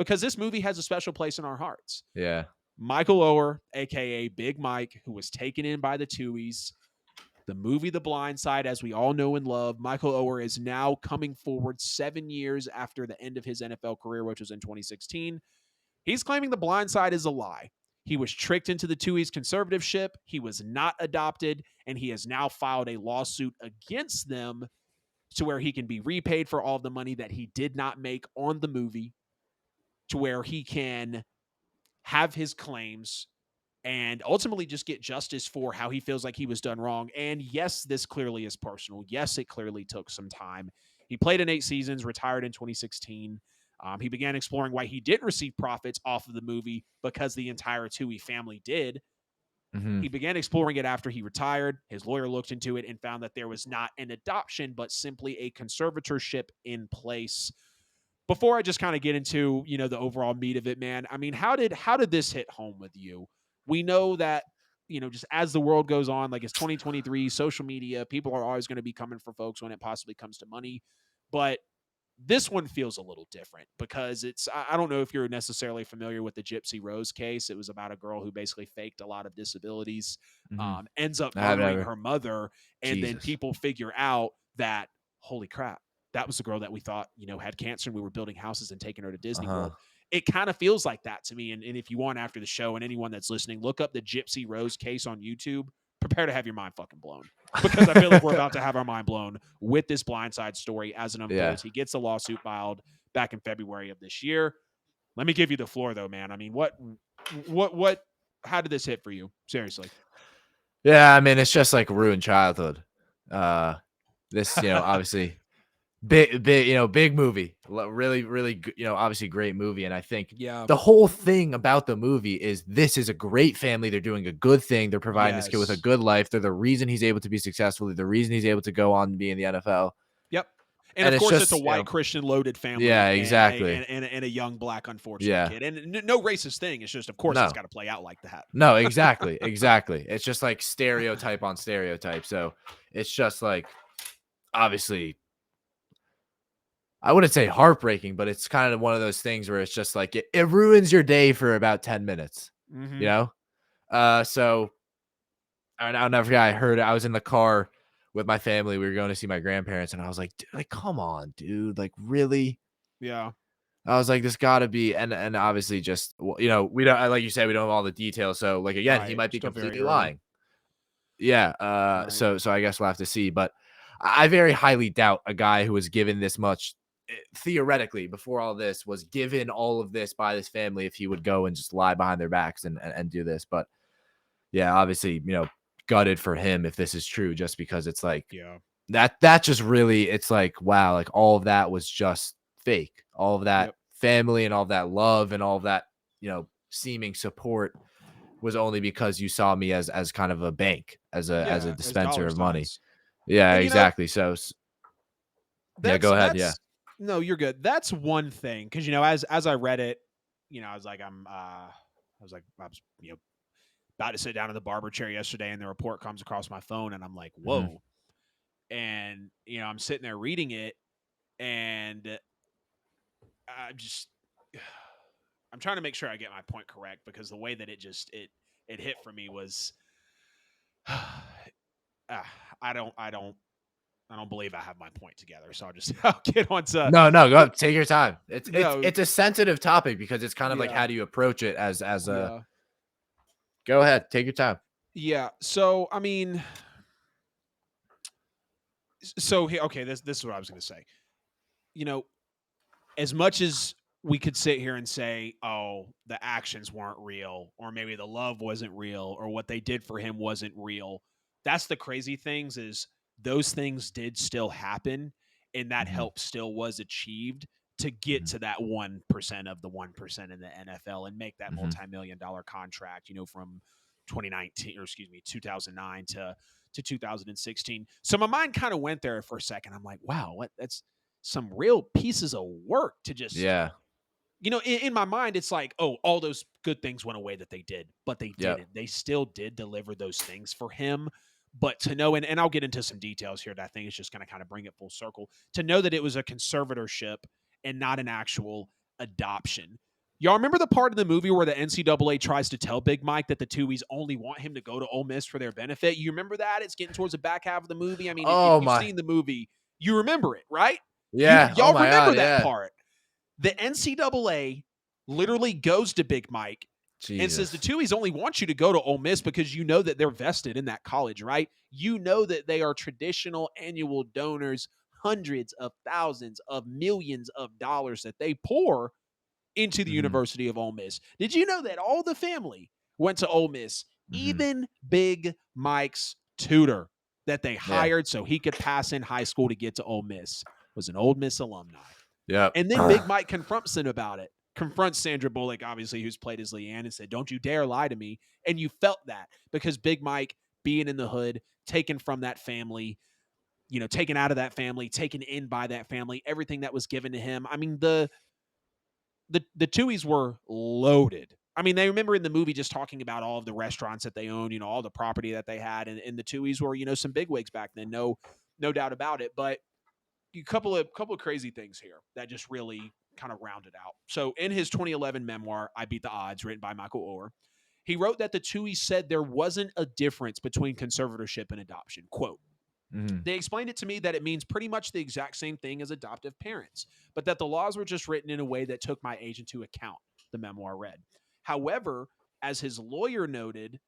because this movie has a special place in our hearts. Yeah. Michael Oher, aka Big Mike, who was taken in by the Tuohys. The movie The Blind Side, as we all know and love, Michael Oher is now coming forward 7 years after the end of his NFL career, which was in 2016. He's claiming The Blind Side is a lie. He was tricked into the Tuohys conservativeship. He was not adopted, and he has now filed a lawsuit against them to where he can be repaid for all the money that he did not make on the movie, to where he can have his claims and ultimately just get justice for how he feels like he was done wrong. And yes, this clearly is personal. Yes, it clearly took some time. He played in 8 seasons, retired in 2016. He began exploring why he didn't receive profits off of the movie because the entire Tuohy family did. Mm-hmm. He began exploring it after he retired. His lawyer looked into it and found that there was not an adoption, but simply a conservatorship in place. Before I just kind of get into, the overall meat of it, man, I mean, how did this hit home with you? We know that, just as the world goes on, like it's 2023, social media, people are always going to be coming for folks when it possibly comes to money. But this one feels a little different because I don't know if you're necessarily familiar with the Gypsy Rose case. It was about a girl who basically faked a lot of disabilities, Mm-hmm. ends up I have murdering never. her mother. And then Jesus. people figure out that, holy crap, that was the girl that we thought, had cancer and we were building houses and taking her to Disney World. It kind of feels like that to me. And if you want, after the show, and anyone that's listening, look up the Gypsy Rose case on YouTube. Prepare to have your mind fucking blown, because I feel like we're about to have our mind blown with this Blindside story as it unfolds. Yeah. He gets a lawsuit filed back in February of this year. Let me give you the floor, though, man. I mean, how did this hit for you? Seriously. Yeah, I mean, it's just like ruined childhood. This, obviously big movie, really, really, obviously great movie. And I think Yeah. the whole thing about the movie is this is a great family. They're doing a good thing. They're providing this kid with a Yes. good life. They're the reason he's able to be successful. They're the reason he's able to go on and be in the NFL. Yep. And And of it's course, it's a just, white Christian loaded family yeah, and exactly. a young black unfortunate Yeah. kid. And no racist thing. It's just, of course, it's No, got to play out like that. no, exactly. Exactly. It's just like stereotype on stereotype. So it's just like, obviously, I wouldn't say heartbreaking, but it's kind of one of those things where it's just like it ruins your day for about 10 minutes, you Mm-hmm. know? So I'll never forget. I was in the car with my family. We were going to see my grandparents, and I was like, come on, dude. Like, really? Yeah. I was like, this gotta be, and obviously just, we don't, like you said, we don't have all the details. So like, again, he Right. might be Still very completely early. lying. Yeah. Right. So I guess we'll have to see, but I very highly doubt a guy who was given this much, theoretically, before all this, was given all of this by this family, if he would go and just lie behind their backs and do this. But yeah, obviously, gutted for him if this is true, just because it's like Yeah. that just really, it's like, wow, like all of that was just fake. All of that Yep. family and all of that love and all of that, seeming support was only because you saw me as kind of a bank, as a Yeah. As dispenser dollar of money. signs. Yeah, And exactly. So yeah, go ahead. Yeah. that's no, you're good. That's one thing. Cause as I read it, I was like, I was, about to sit down in the barber chair yesterday and the report comes across my phone and I'm like, Hmm. whoa. And, I'm sitting there reading it and I just, I'm trying to make sure I get my point correct because the way that it hit for me was, I don't believe I have my point together. So I'll get on to, No, no, go take your time. It's it's no, it's a sensitive topic because it's kind of like, yeah, how do you approach it as a, yeah, go ahead, take your time. yeah. So, I mean, okay, this is what I was going to say. You know, as much as we could sit here and say, oh, the actions weren't real, or maybe the love wasn't real, or what they did for him wasn't real. That's the crazy things is those things did still happen, and that Hmm. help still was achieved to get Hmm. to that 1% of the 1% in the NFL and make that Hmm. multi-million-dollar contract, from 2019, or excuse me, 2009 to 2016. So my mind kind of went there for a second. I'm like, wow, that's some real pieces of work to just, Yeah. in my mind, it's like, oh, all those good things went away that they did, but they Yep. didn't. They still did deliver those things for him. But to know, and I'll get into some details here that I think is just going to kind of bring it full circle, to know that it was a conservatorship and not an actual adoption. Y'all remember the part of the movie where the NCAA tries to tell Big Mike that the Tuohys only want him to go to Ole Miss for their benefit? You remember that? It's getting towards the back half of the movie. I mean, if Oh you've my. seen the movie, you remember it, right? Yeah. Oh Y'all my remember god. that Yeah. part. The NCAA literally goes to Big Mike and says the Jesus. Tuohys only want you to go to Ole Miss because you know that they're vested in that college, right? You know that they are traditional annual donors, hundreds of thousands of millions of dollars that they pour into the Hmm. University of Ole Miss. Did you know that all the family went to Ole Miss, Hmm. even Big Mike's tutor that they Yeah. hired so he could pass in high school to get to Ole Miss was an Ole Miss alumni. Yep. And then Big Mike confronts him about it. Confronts Sandra Bullock, obviously, who's played as Leanne, and said, "Don't you dare lie to me." And you felt that because Big Mike being in the hood, taken from that family, taken out of that family, taken in by that family, everything that was given to him. I mean, the Tuohys were loaded. I mean, they remember in the movie just talking about all of the restaurants that they owned, all the property that they had, and the Tuohys were, some bigwigs back then, no doubt about it. But a couple of crazy things here that just really kind of rounded out. So in his 2011 memoir, I Beat the Odds, written by Michael Oher, he wrote that the Tuohys said there wasn't a difference between conservatorship and adoption. Quote, Hmm. they explained it to me that it means pretty much the exact same thing as adoptive parents, but that the laws were just written in a way that took my age into account, the memoir read. However, as his lawyer noted,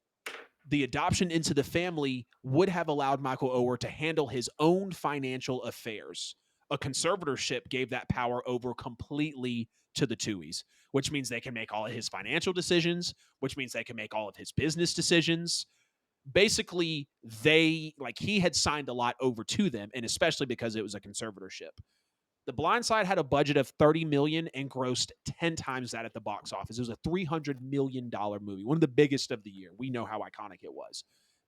the adoption into the family would have allowed Michael Oher to handle his own financial affairs. A conservatorship gave that power over completely to the Tuohys, which means they can make all of his financial decisions, which means they can make all of his business decisions. Basically, he had signed a lot over to them, and especially because it was a conservatorship. The Blind Side had a budget of 30 million and grossed 10 times that at the box office. It was a $300 million movie, one of the biggest of the year. We know how iconic it was.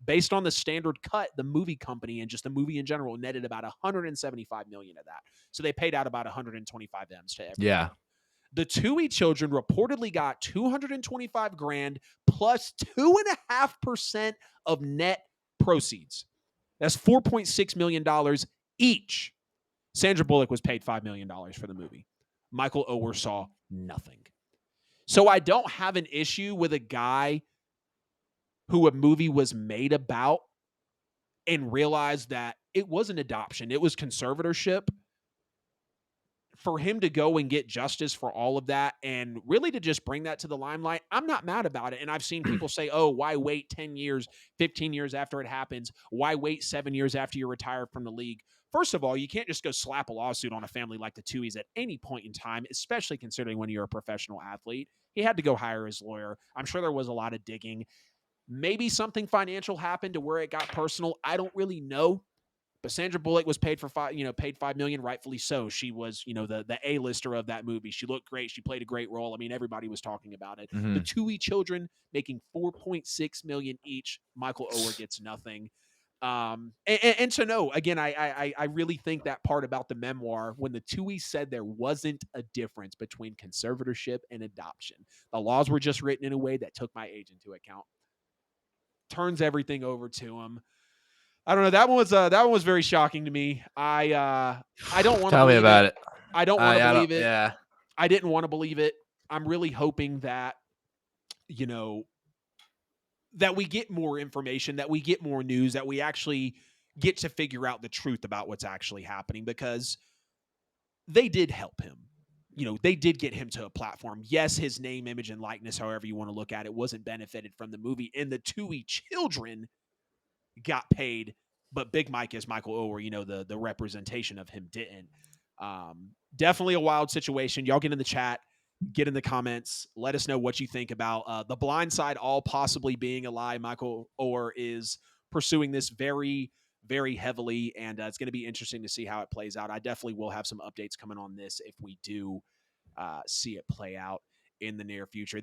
Based on the standard cut, the movie company and just the movie in general netted about 175 million of that. So they paid out about 125 M's to Yeah. everybody. The Tui children reportedly got 225 grand plus 2.5% of net proceeds. That's $4.6 million each. Sandra Bullock was paid $5 million for the movie. Michael Oher saw nothing. So I don't have an issue with a guy who a movie was made about and realized that it was an adoption, it was conservatorship. For him to go and get justice for all of that and really to just bring that to the limelight, I'm not mad about it. And I've seen people say, oh, why wait 10 years, 15 years after it happens? Why wait 7 years after you're retired from the league? First of all, you can't just go slap a lawsuit on a family like the Tuohys at any point in time, especially considering when you're a professional athlete. He had to go hire his lawyer. I'm sure there was a lot of digging. Maybe something financial happened to where it got personal. I don't really know. But Sandra Bullock was paid 5 million, rightfully so. She was, the A-lister of that movie. She looked great. She played a great role. I mean, everybody was talking about it. The Hmm. Tui children making 4.6 million each. Michael Oher gets nothing. And to know again, I really think that part about the memoir when the Tui said there wasn't a difference between conservatorship and adoption. The laws were just written in a way that took my age into account. Turns everything over to him. I don't know. That one was very shocking to me. I don't want to Tell me believe it. about it. I don't want to I don't. believe it. Yeah. I didn't want to believe it. I'm really hoping that you know that we get more information, that we get more news, that we actually get to figure out the truth about what's actually happening because they did help him. They did get him to a platform. Yes, his name, image, and likeness, however you want to look at it, wasn't benefited from the movie. And the Tui children got paid, but Big Mike as Michael Oher, the representation of him didn't. Definitely a wild situation. Y'all get in the chat, get in the comments, let us know what you think about the Blind Side all possibly being a lie. Michael Oher is pursuing this very, very heavily, and it's going to be interesting to see how it plays out. I definitely will have some updates coming on this if we do see it play out in the near future.